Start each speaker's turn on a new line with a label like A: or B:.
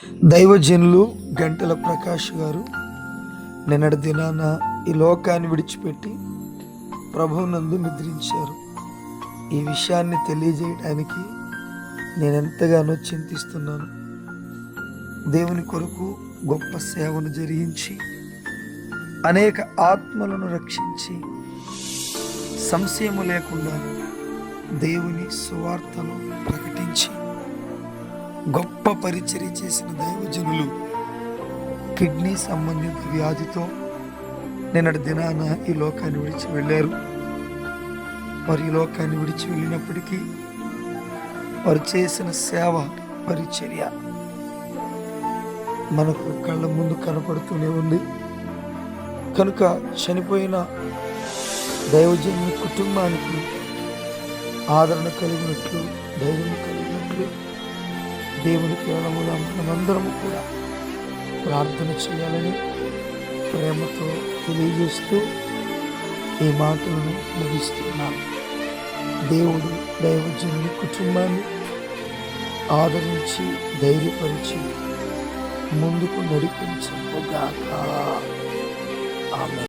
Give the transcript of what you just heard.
A: దైవజనులు గంటల ప్రకాష్ గారు నిన్నటి దినాన ఈ లోకాన్ని విడిచిపెట్టి ప్రభువునందు నిద్రించారు. ఈ విషయాన్ని తెలియజేయడానికి నేను ఎంతగానో చింతిస్తున్నాను. దేవుని కొరకు గొప్ప సేవను జరిగించి అనేక ఆత్మలను రక్షించి సంశయము లేకుండా దేవుని సువార్తను ప్రకటించి గొప్ప పరిచర్య చేసిన దైవజనులు కిడ్నీ సంబంధిత వ్యాధితో నిన్నటి దినాన ఈ లోకాన్ని విడిచి వెళ్ళారు. వారు ఈ లోకాన్ని విడిచి వెళ్ళినప్పటికీ వారు చేసిన సేవ పరిచర్య మనకు కళ్ళ ముందు కనపడుతూనే ఉంది. కనుక చనిపోయిన దైవజనుని కుటుంబానికి ఆదరణ కలిగినట్లు, ధైర్యం కలిగినట్లు దేవుని కేవలముగా మనమందరము కూడా ప్రార్థన చేయాలని ప్రేమతో తెలియజేస్తూ ఈ మాటలను ముగిస్తున్నాను. దేవుడు దైవజనుని కుటుంబాన్ని ఆదరించి ధైర్యపరిచి ముందుకు నడిపించుగాక. ఆమేన్.